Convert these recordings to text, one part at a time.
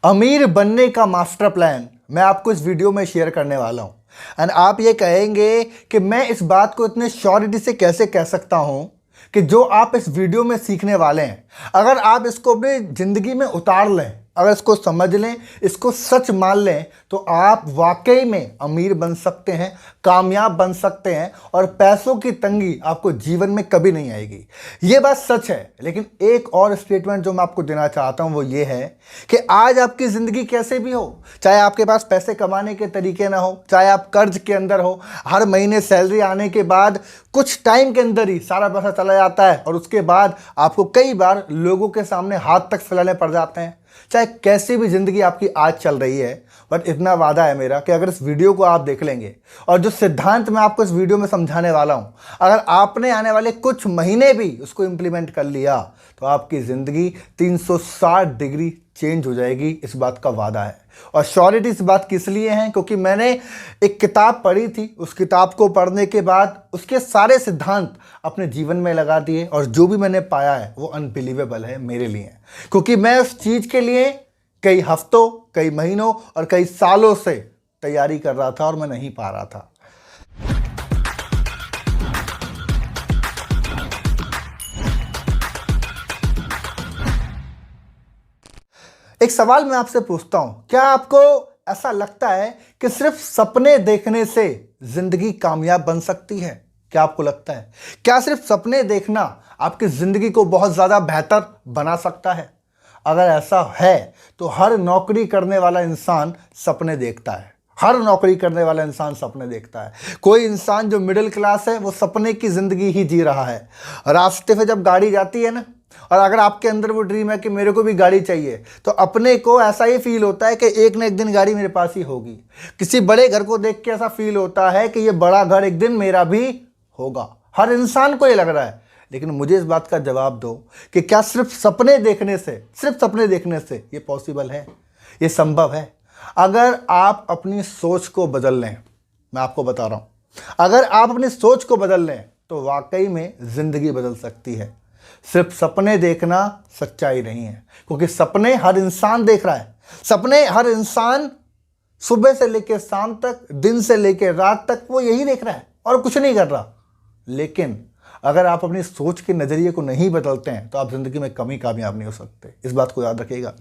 अमीर बनने का मास्टर प्लान मैं आपको इस वीडियो में शेयर करने वाला हूं। एंड आप ये कहेंगे कि मैं इस बात को इतने श्योरिटी से कैसे कह सकता हूं कि जो आप इस वीडियो में सीखने वाले हैं, अगर आप इसको अपनी ज़िंदगी में उतार लें, अगर इसको समझ लें, इसको सच मान लें, तो आप वाकई में अमीर बन सकते हैं, कामयाब बन सकते हैं और पैसों की तंगी आपको जीवन में कभी नहीं आएगी। ये बात सच है। लेकिन एक और स्टेटमेंट जो मैं आपको देना चाहता हूं वो ये है कि आज आपकी ज़िंदगी कैसे भी हो, चाहे आपके पास पैसे कमाने के तरीके ना हो, चाहे आप कर्ज के अंदर हो, हर महीने सैलरी आने के बाद कुछ टाइम के अंदर ही सारा पैसा चला जाता है और उसके बाद आपको कई बार लोगों के सामने हाथ तक फैलाने पड़ जाते हैं। चाहे कैसी भी ज़िंदगी आपकी आज चल रही है, बट इतना वादा है मेरा कि अगर इस वीडियो को आप देख लेंगे और जो सिद्धांत मैं आपको इस वीडियो में समझाने वाला हूं, अगर आपने आने वाले कुछ महीने भी उसको इंप्लीमेंट कर लिया तो आपकी ज़िंदगी 360 डिग्री चेंज हो जाएगी। इस बात का वादा है। और श्योरिटी इस बात किस लिए है, क्योंकि मैंने एक किताब पढ़ी थी, उस किताब को पढ़ने के बाद उसके सारे सिद्धांत अपने जीवन में लगा दिए और जो भी मैंने पाया है वो अनबिलीवेबल है मेरे लिए। क्योंकि मैं उस चीज़ के लिए कई हफ्तों, कई महीनों और कई सालों से तैयारी कर रहा था और मैं नहीं पा रहा था। एक सवाल मैं आपसे पूछता हूं, क्या आपको ऐसा लगता है कि सिर्फ सपने देखने से जिंदगी कामयाब बन सकती है? क्या आपको लगता है क्या सिर्फ सपने देखना आपकी जिंदगी को बहुत ज्यादा बेहतर बना सकता है? अगर ऐसा है तो हर नौकरी करने वाला इंसान सपने देखता है। हर नौकरी करने वाला इंसान सपने देखता है। कोई इंसान जो मिडिल क्लास है वो सपने की जिंदगी ही जी रहा है। रास्ते पे जब गाड़ी जाती है ना, और अगर आपके अंदर वो ड्रीम है कि मेरे को भी गाड़ी चाहिए, तो अपने को ऐसा ही फील होता है कि एक ना एक दिन गाड़ी मेरे पास ही होगी। किसी बड़े घर को देख के ऐसा फील होता है कि ये बड़ा घर एक दिन मेरा भी होगा। हर इंसान को ये लग रहा है। लेकिन मुझे इस बात का जवाब दो कि क्या सिर्फ सपने देखने से ये पॉसिबल है, ये संभव है? अगर आप अपनी सोच को बदल लें, मैं आपको बता रहा हूं, अगर आप अपनी सोच को बदल लें तो वाकई में जिंदगी बदल सकती है। सिर्फ सपने देखना सच्चाई नहीं है, क्योंकि सपने हर इंसान देख रहा है। सपने हर इंसान सुबह से लेकर शाम तक, दिन से लेकर रात तक वो यही देख रहा है और कुछ नहीं कर रहा। लेकिन अगर आप अपनी सोच के नज़रिए को नहीं बदलते हैं तो आप जिंदगी में कभी कामयाब नहीं हो सकते। इस बात को याद रखिएगा।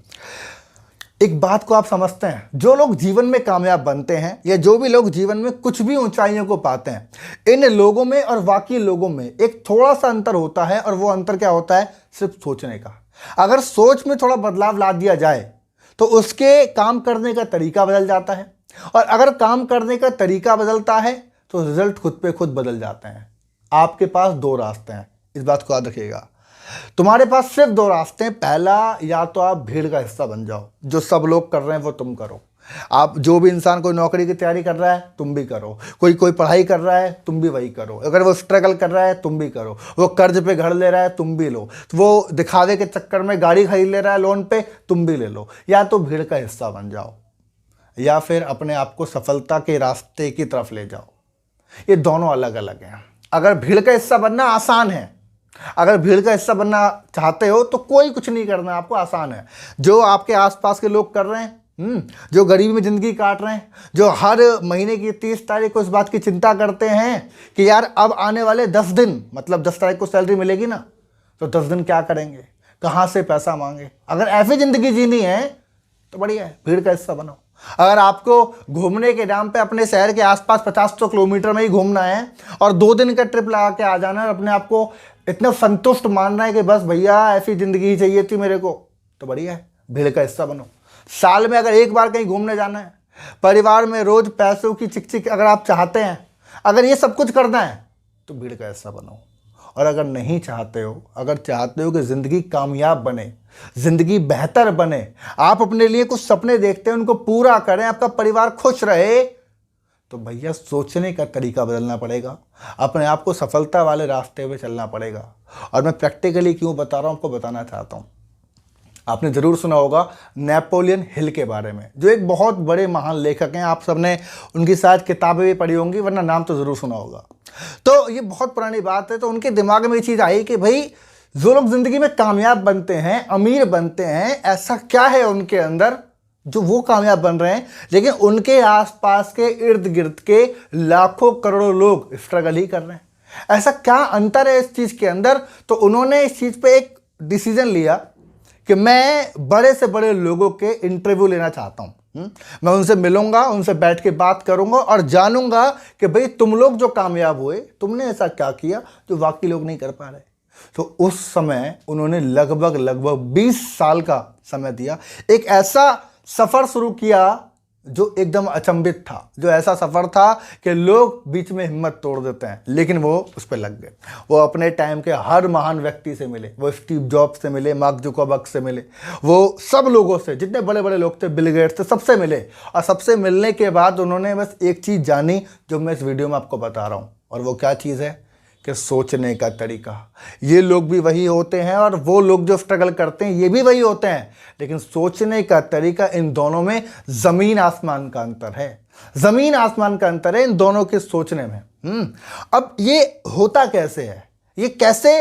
एक बात को आप समझते हैं, जो लोग जीवन में कामयाब बनते हैं या जो भी लोग जीवन में कुछ भी ऊंचाइयों को पाते हैं, इन लोगों में और बाकी लोगों में एक थोड़ा सा अंतर होता है। और वो अंतर क्या होता है? सिर्फ सोचने का। अगर सोच में थोड़ा बदलाव ला दिया जाए तो उसके काम करने का तरीका बदल जाता है, और अगर काम करने का तरीका बदलता है तो रिजल्ट खुद पे खुद बदल जाते हैं। आपके पास दो रास्ते हैं, इस बात को याद रखिएगा। तुम्हारे पास सिर्फ दो रास्ते हैं। पहला, या तो आप भीड़ का हिस्सा बन जाओ, जो सब लोग कर रहे हैं वो तुम करो। आप जो भी इंसान कोई नौकरी की तैयारी कर रहा है तुम भी करो, कोई पढ़ाई कर रहा है तुम भी वही करो, अगर वो स्ट्रगल कर रहा है तुम भी करो, वो कर्ज पे घर ले रहा है तुम भी लो, वो दिखावे के चक्कर में गाड़ी खरीद ले रहा है लोन पे तुम भी ले लो। या तो भीड़ का हिस्सा बन जाओ या फिर अपने आप को सफलता के रास्ते की तरफ ले जाओ। ये दोनों अलग अलग हैं। अगर भीड़ का हिस्सा बनना आसान है, अगर भीड़ का हिस्सा बनना चाहते हो तो कोई कुछ नहीं करना, आपको आसान है। जो आपके आसपास के लोग कर रहे हैं, जो गरीबी में ज़िंदगी काट रहे हैं, जो हर महीने की 30 तारीख को इस बात की चिंता करते हैं कि यार अब आने वाले 10 दिन, मतलब 10 तारीख को सैलरी मिलेगी ना, तो 10 दिन क्या करेंगे, कहाँ से पैसा मांगे। अगर ऐसी ज़िंदगी जीनी है तो बढ़िया है, भीड़ का हिस्सा बनो। अगर आपको घूमने के नाम पे अपने शहर के आसपास 50-100 किलोमीटर में ही घूमना है और 2 दिन का ट्रिप लगा के आ जाना है और अपने आप को इतना संतुष्ट मानना है कि बस भैया ऐसी ज़िंदगी ही चाहिए थी मेरे को, तो बढ़िया है, भीड़ का हिस्सा बनो। साल में अगर एक बार कहीं घूमने जाना है, परिवार में रोज़ पैसों की चिक अगर आप चाहते हैं, अगर ये सब कुछ करना है तो भीड़ का हिस्सा बनो। और अगर नहीं चाहते हो, अगर चाहते हो कि ज़िंदगी कामयाब बने, ज़िंदगी बेहतर बने, आप अपने लिए कुछ सपने देखते हैं उनको पूरा करें, आपका परिवार खुश रहे, तो भैया सोचने का तरीका बदलना पड़ेगा। अपने आप को सफलता वाले रास्ते पे चलना पड़ेगा। और मैं प्रैक्टिकली क्यों बता रहा हूँ आपको बताना चाहता हूँ। आपने ज़रूर सुना होगा नेपोलियन हिल के बारे में, जो एक बहुत बड़े महान लेखक हैं। आप सबने उनकी शायद किताबें भी पढ़ी होंगी, वरना नाम तो ज़रूर सुना होगा। तो ये बहुत पुरानी बात है। तो उनके दिमाग में ये चीज़ आई कि भाई जो लोग ज़िंदगी में कामयाब बनते हैं, अमीर बनते हैं, ऐसा क्या है उनके अंदर जो वो कामयाब बन रहे हैं, लेकिन उनके आसपास के इर्द गिर्द के लाखों करोड़ों लोग स्ट्रगल ही कर रहे हैं। ऐसा क्या अंतर है इस चीज के अंदर? तो उन्होंने इस चीज पे एक डिसीजन लिया कि मैं बड़े से बड़े लोगों के इंटरव्यू लेना चाहता हूं। मैं उनसे मिलूंगा, उनसे बैठ के बात करूंगा और जानूंगा कि भाई तुम लोग जो कामयाब हुए, तुमने ऐसा क्या किया जो बाकी लोग नहीं कर पा रहे। तो उस समय उन्होंने लगभग 20 साल का समय दिया, एक ऐसा सफर शुरू किया जो एकदम अचंभित था, जो ऐसा सफर था कि लोग बीच में हिम्मत तोड़ देते हैं, लेकिन वो उस पर लग गए। वो अपने टाइम के हर महान व्यक्ति से मिले, वो स्टीव जॉब्स से मिले, मार्क जुकरबर्ग से मिले, वो सब लोगों से, जितने बड़े बड़े लोग थे, बिल गेट्स थे, सबसे मिले। और सबसे मिलने के बाद उन्होंने बस एक चीज़ जानी जो मैं इस वीडियो में आपको बता रहा हूँ, और वो क्या चीज़ है कि सोचने का तरीका। ये लोग भी वही होते हैं और वो लोग जो स्ट्रगल करते हैं ये भी वही होते हैं, लेकिन सोचने का तरीका, इन दोनों में ज़मीन आसमान का अंतर है। ज़मीन आसमान का अंतर है इन दोनों के सोचने में। अब ये होता कैसे है? ये कैसे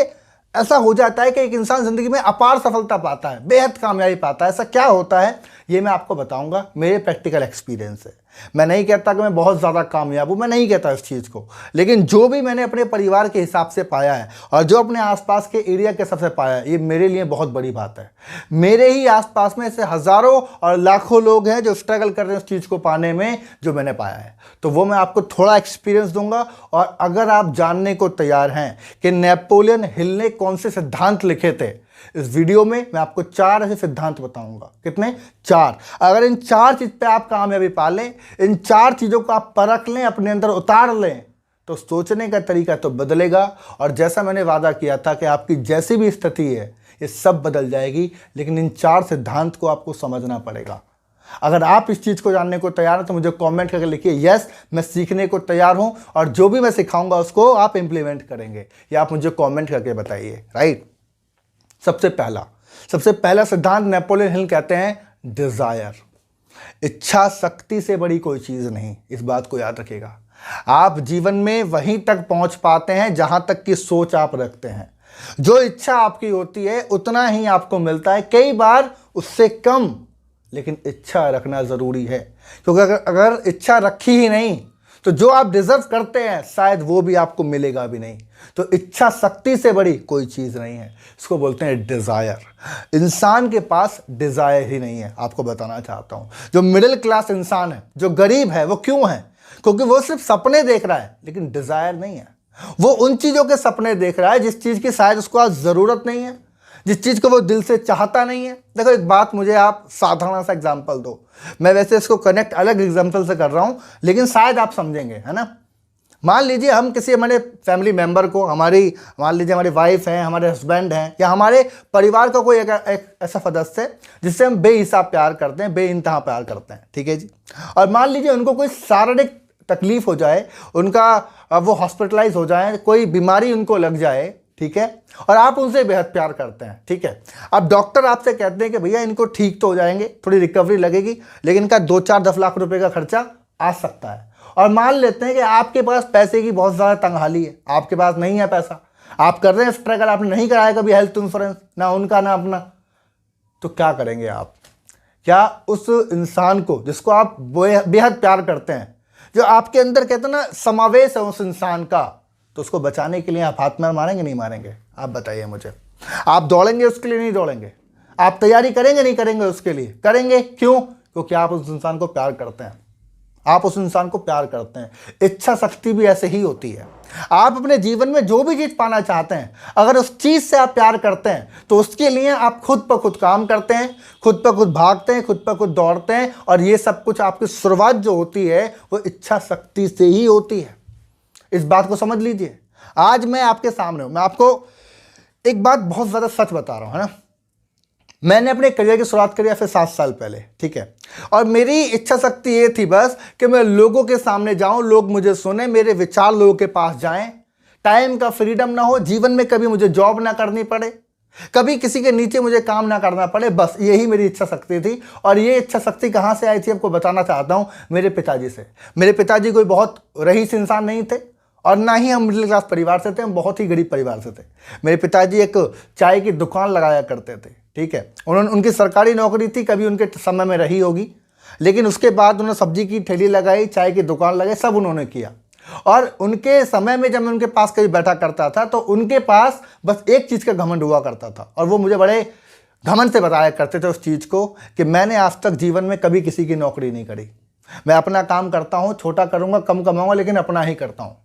ऐसा हो जाता है कि एक इंसान ज़िंदगी में अपार सफलता पाता है, बेहद कामयाबी पाता है? ऐसा क्या होता है ये मैं आपको बताऊंगा, मेरे प्रैक्टिकल एक्सपीरियंस से। मैं नहीं कहता कि मैं बहुत ज़्यादा कामयाब हूँ, मैं नहीं कहता इस चीज़ को, लेकिन जो भी मैंने अपने परिवार के हिसाब से पाया है और जो अपने आसपास के एरिया के सबसे पाया है, ये मेरे लिए बहुत बड़ी बात है। मेरे ही आसपास में ऐसे हज़ारों और लाखों लोग हैं जो स्ट्रगल कर रहे हैं उस चीज़ को पाने में जो मैंने पाया है। तो वो मैं आपको थोड़ा एक्सपीरियंस दूंगा, और अगर आप जानने को तैयार हैं कि नेपोलियन हिल ने कौन से सिद्धांत लिखे थे, इस वीडियो में मैं आपको 4 ऐसे सिद्धांत बताऊंगा। कितने? 4। अगर इन 4 चीज पे आप कामयाबी पा लें, इन 4 चीजों को आप परख लें, अपने अंदर उतार लें, तो सोचने का तरीका तो बदलेगा। और जैसा मैंने वादा किया था कि आपकी जैसी भी स्थिति है ये सब बदल जाएगी, लेकिन इन 4 सिद्धांत को आपको समझना पड़ेगा। अगर आप इस चीज को जानने को तैयार हैं तो मुझे कमेंट करके लिखिए, यस मैं सीखने को तैयार हूं और जो भी मैं सिखाऊंगा उसको आप इंप्लीमेंट करेंगे, या आप मुझे कमेंट करके बताइए। राइट। सबसे पहला सिद्धांत नेपोलियन हिल कहते हैं डिजायर। इच्छा शक्ति से बड़ी कोई चीज नहीं, इस बात को याद रखिएगा। आप जीवन में वहीं तक पहुंच पाते हैं जहां तक की सोच आप रखते हैं। जो इच्छा आपकी होती है उतना ही आपको मिलता है, कई बार उससे कम, लेकिन इच्छा रखना जरूरी है। क्योंकि अगर इच्छा रखी ही नहीं तो जो आप डिजर्व करते हैं शायद वो भी आपको मिलेगा भी नहीं। तो इच्छा शक्ति से बड़ी कोई चीज नहीं है, इसको बोलते हैं डिजायर। इंसान के पास डिजायर ही नहीं है। आपको बताना चाहता हूं, जो मिडिल क्लास इंसान है, जो गरीब है, वो क्यों है? क्योंकि वो सिर्फ सपने देख रहा है, लेकिन डिजायर नहीं है। वो उन चीजों के सपने देख रहा है जिस चीज की शायद उसको आज जरूरत नहीं है, जिस चीज को वो दिल से चाहता नहीं है। देखो एक बात मुझे आप साधारण सा एग्जांपल दो, मैं वैसे इसको कनेक्ट अलग एग्जांपल से कर रहा हूं, लेकिन शायद आप समझेंगे, है ना। मान लीजिए हम किसी हमारे फैमिली मेंबर को, मान लीजिए हमारी वाइफ है, हमारे हस्बैंड हैं, या हमारे परिवार का कोई एक ऐसा सदस्य है जिससे हम बेहिसाब प्यार करते हैं, बेइंतहा प्यार करते हैं, ठीक है जी। और मान लीजिए उनको कोई शारीरिक तकलीफ हो जाए, उनका वो हॉस्पिटलाइज हो जाए, कोई बीमारी उनको लग जाए, ठीक है, और आप उनसे बेहद प्यार करते हैं, ठीक है। अब डॉक्टर आपसे कहते हैं कि भैया इनको ठीक तो हो जाएंगे, थोड़ी रिकवरी लगेगी, लेकिन इनका 2-4-10 लाख रुपए का खर्चा आ सकता है। और मान लेते हैं कि आपके पास पैसे की बहुत ज़्यादा तंगहाली है, आपके पास नहीं है पैसा, आप कर रहे हैं स्ट्रगल, आपने नहीं कराया कभी हेल्थ इंश्योरेंस, ना उनका ना अपना, तो क्या करेंगे आप? क्या उस इंसान को जिसको आप बेहद प्यार करते हैं, जो आपके अंदर कहते हैं ना समावेश है उस इंसान का, तो उसको बचाने के लिए आप हाथ में मारेंगे नहीं मारेंगे? आप बताइए मुझे। आप दौड़ेंगे उसके लिए नहीं दौड़ेंगे? आप तैयारी करेंगे नहीं करेंगे उसके लिए? करेंगे। क्यों? क्योंकि आप उस इंसान को प्यार करते हैं, आप उस इंसान को प्यार करते हैं। इच्छा शक्ति भी ऐसे ही होती है। आप अपने जीवन में जो भी चीज पाना चाहते हैं, अगर उस चीज से आप प्यार करते हैं तो उसके लिए आप खुद पर खुद काम करते हैं, खुद पर खुद भागते हैं, खुद पर खुद दौड़ते हैं, और ये सब कुछ आपकी शुरुआत जो होती है वो इच्छा शक्ति से ही होती है। इस बात को समझ लीजिए। आज मैं आपके सामने हूं, मैं आपको एक बात बहुत ज्यादा सच बता रहा हूं, है ना। मैंने अपने करियर की शुरुआत करी फिर 7 साल पहले, ठीक है, और मेरी इच्छा शक्ति ये थी बस कि मैं लोगों के सामने जाऊं, लोग मुझे सुने, मेरे विचार लोगों के पास जाएं, टाइम का फ्रीडम ना हो, जीवन में कभी मुझे जॉब ना करनी पड़े, कभी किसी के नीचे मुझे काम ना करना पड़े, बस यही मेरी इच्छा शक्ति थी। और ये इच्छा शक्ति कहाँ से आई थी आपको बताना चाहता हूँ, मेरे पिताजी से। मेरे पिताजी कोई बहुत रईस इंसान नहीं थे और ना ही हम मिडिल क्लास परिवार से थे, हम बहुत ही गरीब परिवार से थे। मेरे पिताजी एक चाय की दुकान लगाया करते थे, ठीक है, उन्होंने उनकी सरकारी नौकरी थी, कभी उनके समय में रही होगी, लेकिन उसके बाद उन्होंने सब्जी की ठेली लगाई, चाय की दुकान लगाई, सब उन्होंने किया। और उनके समय में जब मैं उनके पास कभी बैठा करता था तो उनके पास बस एक चीज़ का घमंड हुआ करता था, और वो मुझे बड़े घमंड से बताया करते थे उस चीज़ को कि मैंने आज तक जीवन में कभी किसी की नौकरी नहीं करी, मैं अपना काम करता हूँ, छोटा करूँगा, कम कमाऊँगा, लेकिन अपना ही करता हूँ।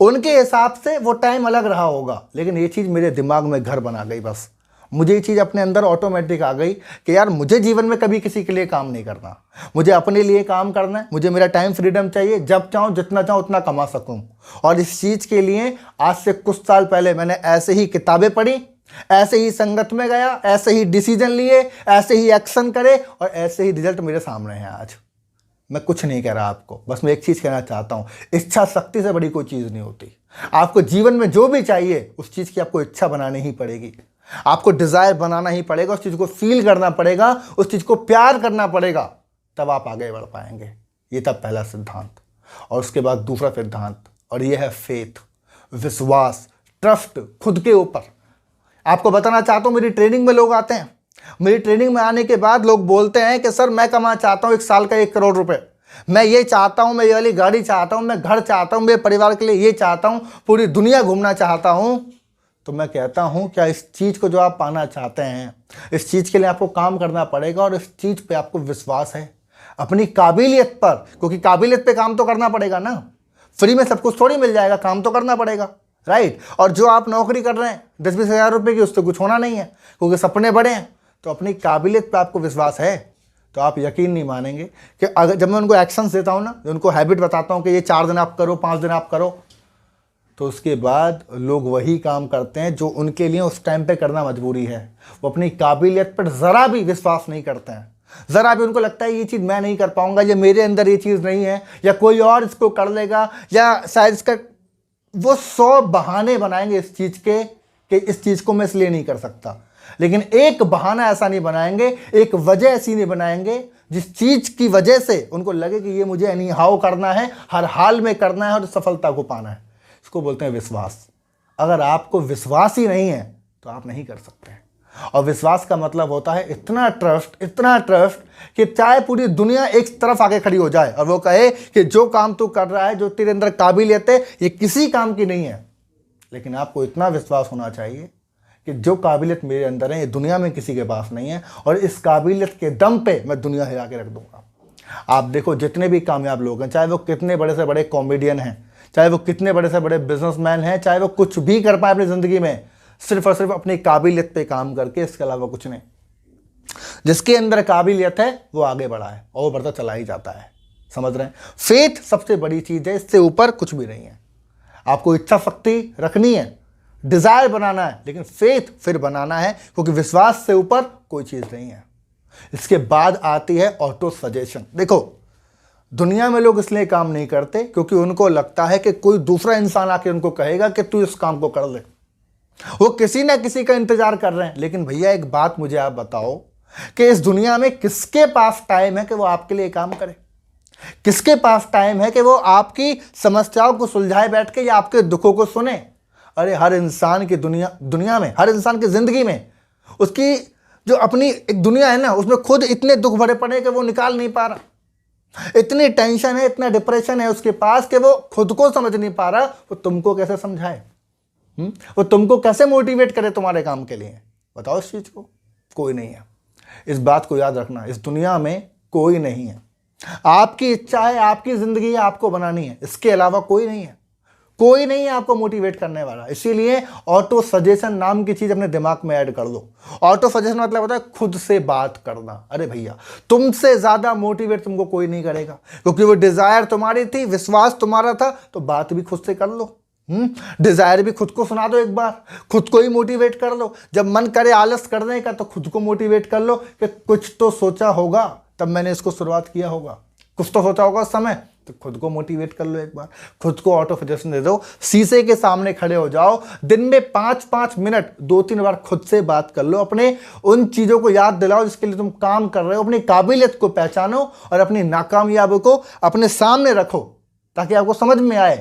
उनके हिसाब से वो टाइम अलग रहा होगा, लेकिन ये चीज़ मेरे दिमाग में घर बना गई। बस मुझे ये चीज़ अपने अंदर ऑटोमेटिक आ गई कि यार मुझे जीवन में कभी किसी के लिए काम नहीं करना, मुझे अपने लिए काम करना है, मुझे मेरा टाइम फ्रीडम चाहिए, जब चाहूँ जितना चाहूँ उतना कमा सकूँ। और इस चीज़ के लिए आज से कुछ साल पहले मैंने ऐसे ही किताबें पढ़ी, ऐसे ही संगत में गया, ऐसे ही डिसीजन लिए, ऐसे ही एक्शन करे, और ऐसे ही रिजल्ट मेरे सामने हैं आज। मैं कुछ नहीं कह रहा आपको, बस मैं एक चीज़ कहना चाहता हूँ, इच्छा शक्ति से बड़ी कोई चीज़ नहीं होती। आपको जीवन में जो भी चाहिए उस चीज़ की आपको इच्छा बनानी ही पड़ेगी, आपको डिज़ायर बनाना ही पड़ेगा, उस चीज़ को फील करना पड़ेगा, उस चीज़ को प्यार करना पड़ेगा, तब आप आगे बढ़ पाएंगे। ये था पहला सिद्धांत। और उसके बाद दूसरा सिद्धांत, और ये है फेथ, विश्वास, ट्रस्ट खुद के ऊपर। आपको बताना चाहता हूँ, मेरी ट्रेनिंग में लोग आते हैं, मेरी ट्रेनिंग में आने के बाद लोग बोलते हैं कि सर मैं कमाना चाहता हूँ 1 साल का 1 करोड़ रुपए, मैं ये चाहता हूँ, मैं ये वाली गाड़ी चाहता हूँ, मैं घर चाहता हूँ, मेरे परिवार के लिए ये चाहता हूँ, पूरी दुनिया घूमना चाहता हूँ। तो मैं कहता हूँ क्या इस चीज़ को जो आप पाना चाहते हैं, इस चीज़ के लिए आपको काम करना पड़ेगा, और इस चीज़ पे आपको विश्वास है अपनी काबिलियत पर, क्योंकि काबिलियत पे काम तो करना पड़ेगा ना, फ्री में सब कुछ थोड़ी मिल जाएगा, काम तो करना पड़ेगा, राइट। और जो आप नौकरी कर रहे हैं 10-20 हज़ार रुपये की, उससे कुछ होना नहीं है, क्योंकि सपने बड़े हैं। तो अपनी काबिलियत पे आपको विश्वास है तो आप यकीन नहीं मानेंगे कि अगर जब मैं उनको एक्शंस देता हूँ ना, उनको हैबिट बताता हूँ कि ये 4 दिन आप करो, 5 दिन आप करो, तो उसके बाद लोग वही काम करते हैं जो उनके लिए उस टाइम पे करना मजबूरी है। वो अपनी काबिलियत पर ज़रा भी विश्वास नहीं करते हैं, ज़रा भी उनको लगता है ये चीज़ मैं नहीं कर पाऊंगा, या मेरे अंदर ये चीज़ नहीं है, या कोई और इसको कर लेगा, या शायद इसका, वो 100 बहाने बनाएंगे इस चीज़ के कि इस चीज़ को मैं इसलिए नहीं कर सकता। लेकिन एक बहाना ऐसा नहीं बनाएंगे, एक वजह ऐसी नहीं बनाएंगे जिस चीज़ की वजह से उनको लगे कि ये मुझे एनी हाउ करना है, हर हाल में करना है और सफलता को पाना है। इसको बोलते हैं विश्वास। अगर आपको विश्वास ही नहीं है तो आप नहीं कर सकते। और विश्वास का मतलब होता है इतना ट्रस्ट, इतना ट्रस्ट कि चाहे पूरी दुनिया एक तरफ आके खड़ी हो जाए और वो कहे कि जो काम तू कर रहा है, जो तेरे अंदर काबिलियत है, ये किसी काम की नहीं है, लेकिन आपको इतना विश्वास होना चाहिए कि जो काबिलियत मेरे अंदर है ये दुनिया में किसी के पास नहीं है, और इस काबिलियत के दम पे मैं दुनिया हिला के रख दूंगा। आप देखो जितने भी कामयाब लोग हैं, चाहे वो कितने बड़े से बड़े कॉमेडियन हैं, चाहे वो कितने बड़े से बड़े बिजनेसमैन हैं, चाहे वो कुछ भी कर पाए अपनी ज़िंदगी में, सिर्फ और सिर्फ अपनी काबिलियत पे काम करके, इसके अलावा कुछ नहीं। जिसके अंदर काबिलियत है वो आगे बढ़ा है और वो बढ़ता चला ही जाता है। समझ रहे हैं? फेथ सबसे बड़ी चीज़ है, इससे ऊपर कुछ भी नहीं है। आपको इच्छा शक्ति रखनी है, डिज़ायर बनाना है, लेकिन फेथ फिर बनाना है, क्योंकि विश्वास से ऊपर कोई चीज़ नहीं है। इसके बाद आती है ऑटो सजेशन। देखो दुनिया में लोग इसलिए काम नहीं करते क्योंकि उनको लगता है कि कोई दूसरा इंसान आके उनको कहेगा कि तू इस काम को कर ले। वो किसी ना किसी का इंतजार कर रहे हैं। लेकिन भैया एक बात मुझे आप बताओ कि इस दुनिया में किसके पास टाइम है कि वो आपके लिए काम करे? किसके पास टाइम है कि वो आपकी समस्याओं को सुलझाए बैठ के या आपके दुखों को सुने? अरे हर इंसान की दुनिया में, हर इंसान की जिंदगी में उसकी जो अपनी एक दुनिया है ना, उसमें खुद इतने दुख भरे पड़े कि वो निकाल नहीं पा रहा। इतनी टेंशन है, इतना डिप्रेशन है उसके पास कि वो खुद को समझ नहीं पा रहा, वो तुमको कैसे समझाए? वो तुमको कैसे मोटिवेट करे तुम्हारे काम के लिए? बताओ इस चीज को। कोई नहीं है। इस बात को याद रखना, इस दुनिया में कोई नहीं है। आपकी इच्छा है, आपकी जिंदगी है, आपको बनानी है, इसके अलावा कोई नहीं है। कोई नहीं है आपको मोटिवेट करने वाला। इसीलिए ऑटो सजेशन नाम की चीज अपने दिमाग में ऐड कर दो। ऑटो सजेशन मतलब होता है खुद से बात करना। अरे भैया तुमसे ज्यादा मोटिवेट तुमको कोई नहीं करेगा, क्योंकि वो डिजायर तुम्हारी थी, विश्वास तुम्हारा था, तो बात भी खुद से कर लो। डिजायर भी खुद को सुना दो, एक बार खुद को ही मोटिवेट कर लो। जब मन करे आलस करने का तो खुद को मोटिवेट कर लो कि कुछ तो सोचा होगा तब मैंने इसको शुरुआत किया होगा, कुछ तो सोचा होगा उस समय, तो खुद को मोटिवेट कर लो। एक बार खुद को ऑटो सजेशन दे दो। शीशे के सामने खड़े हो जाओ, दिन में 5-5 मिनट 2-3 बार खुद से बात कर लो। अपने उन चीज़ों को याद दिलाओ जिसके लिए तुम काम कर रहे हो। अपनी काबिलियत को पहचानो और अपनी नाकामयाबी को अपने सामने रखो ताकि आपको समझ में आए।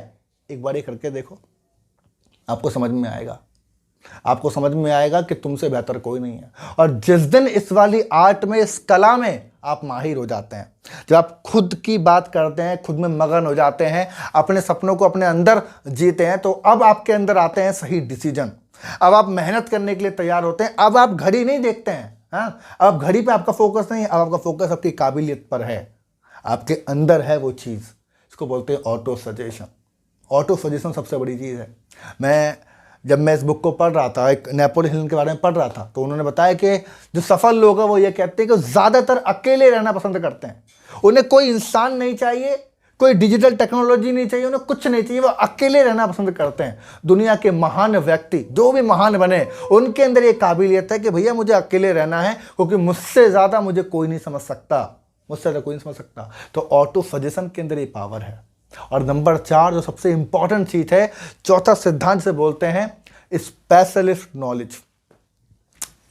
एक बार ये करके देखो, आपको समझ में आएगा। आपको समझ में आएगा कि तुमसे बेहतर कोई नहीं है। और जिस दिन इस वाली आर्ट में, इस कला में आप माहिर हो जाते हैं, जब आप खुद की बात करते हैं, खुद में मगन हो जाते हैं, अपने सपनों को अपने अंदर जीते हैं, तो अब आपके अंदर आते हैं सही डिसीजन। अब आप मेहनत करने के लिए तैयार होते हैं। अब आप घड़ी नहीं देखते हैं, हाँ, अब घड़ी पे आपका फोकस नहीं है, अब आपका फोकस आपकी काबिलियत पर है, आपके अंदर है वो चीज़। इसको बोलते हैं ऑटो सजेशन। ऑटो सजेशन सबसे बड़ी चीज़ है। जब मैं इस बुक को पढ़ रहा था, एक नेपोलियन हिल के बारे में पढ़ रहा था, तो उन्होंने बताया कि जो सफल लोग हैं वो ये कहते हैं कि ज़्यादातर अकेले रहना पसंद करते हैं। उन्हें कोई इंसान नहीं चाहिए, कोई डिजिटल टेक्नोलॉजी नहीं चाहिए, उन्हें कुछ नहीं चाहिए, वो अकेले रहना पसंद करते हैं। दुनिया के महान व्यक्ति जो भी महान बने, उनके अंदर ये काबिलियत है कि भैया मुझे अकेले रहना है, क्योंकि मुझसे ज़्यादा मुझे कोई नहीं समझ सकता, मुझसे ज़्यादा कोई नहीं समझ सकता। तो ऑटो सजेशन के अंदर ये पावर है। और नंबर 4 जो सबसे इंपॉर्टेंट चीज़ है, चौथा सिद्धांत से बोलते हैं स्पेशलिस्ट नॉलेज।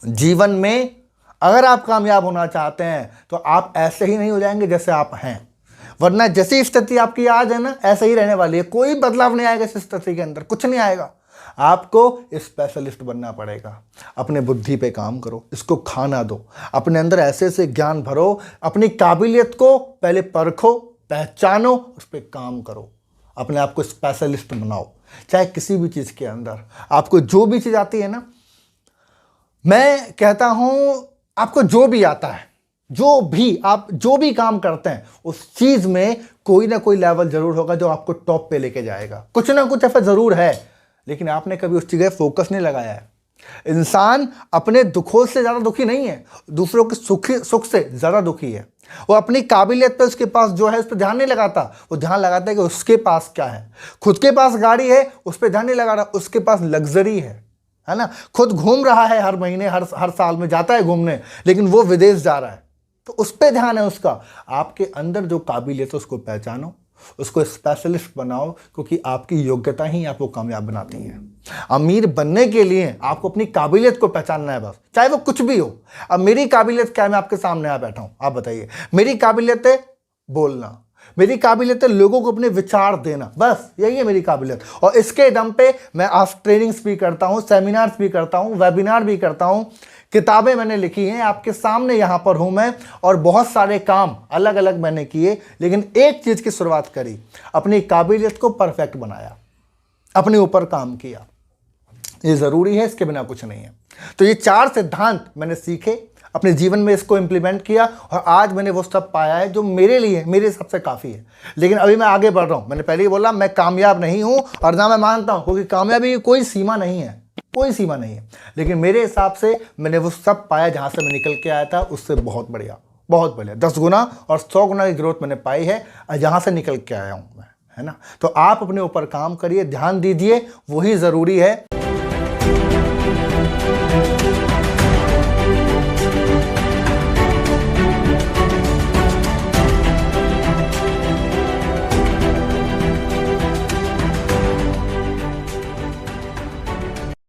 जीवन में अगर आप कामयाब होना चाहते हैं तो आप ऐसे ही नहीं हो जाएंगे जैसे आप हैं, वरना जैसी स्थिति आपकी आज है ना, ऐसे ही रहने वाली है। कोई बदलाव नहीं आएगा इस स्थिति के अंदर, कुछ नहीं आएगा। आपको स्पेशलिस्ट बनना पड़ेगा। अपने बुद्धि पे काम करो, इसको खाना दो, अपने अंदर ऐसे ऐसे ज्ञान भरो, अपनी काबिलियत को पहले परखो, पहचानो, उस पर काम करो, अपने आप को स्पेशलिस्ट बनाओ। चाहे किसी भी चीज़ के अंदर आपको जो भी चीज़ आती है ना, मैं कहता हूं आपको जो भी आता है, आप जो भी काम करते हैं, उस चीज़ में कोई ना कोई लेवल जरूर होगा जो आपको टॉप पे लेके जाएगा। कुछ ना कुछ ऐसा जरूर है, लेकिन आपने कभी उस चीज़ पर फोकस नहीं लगाया है। इंसान अपने दुखों से ज़्यादा दुखी नहीं है, दूसरों के सुख से ज़्यादा दुखी है। वो अपनी काबिलियत पे, उसके पास जो है उस पर ध्यान नहीं लगाता, वो ध्यान लगाता है कि उसके पास क्या है। खुद के पास गाड़ी है, उस पर ध्यान नहीं लगा रहा, उसके पास लग्जरी है ना। खुद घूम रहा है, हर महीने हर साल में जाता है घूमने, लेकिन वो विदेश जा रहा है, तो उस पर ध्यान है उसका। आपके अंदर जो काबिलियत है उसको पहचानो, उसको स्पेशलिस्ट बनाओ, क्योंकि आपकी योग्यता ही आपको कामयाब बनाती है। अमीर बनने के लिए आपको अपनी काबिलियत को पहचानना है, बस, चाहे वो कुछ भी हो। अब मेरी काबिलियत क्या है, मैं आपके सामने आ बैठा हूं, आप बताइए। मेरी काबिलियत है बोलना, मेरी काबिलियत है लोगों को अपने विचार देना, बस यही है मेरी काबिलियत। और इसके दम पे मैं आज ट्रेनिंग्स भी करता हूं, सेमिनार्स भी करता हूं, वेबिनार भी करता हूं, किताबें मैंने लिखी हैं, आपके सामने यहां पर हूं मैं, और बहुत सारे काम अलग अलग मैंने किए, लेकिन एक चीज की शुरुआत करी, अपनी काबिलियत को परफेक्ट बनाया, अपने ऊपर काम किया। ये जरूरी है, इसके बिना कुछ नहीं है। तो ये 4 सिद्धांत मैंने सीखे, अपने जीवन में इसको इंप्लीमेंट किया, और आज मैंने वो सब पाया है जो मेरे लिए, मेरे हिसाब से काफ़ी है। लेकिन अभी मैं आगे बढ़ रहा हूँ। मैंने पहले ही बोला मैं कामयाब नहीं हूँ, और ना मैं मानता हूँ, क्योंकि कामयाबी की कोई सीमा नहीं है, कोई सीमा नहीं है। लेकिन मेरे हिसाब से मैंने वो सब पाया जहाँ से मैं निकल के आया था, उससे बहुत बढ़िया, बहुत बढ़िया, 10 गुना और 100 गुना की ग्रोथ मैंने पाई है जहाँ से निकल के आया हूँ मैं, है ना। तो आप अपने ऊपर काम करिए, ध्यान दीजिए, वही ज़रूरी है।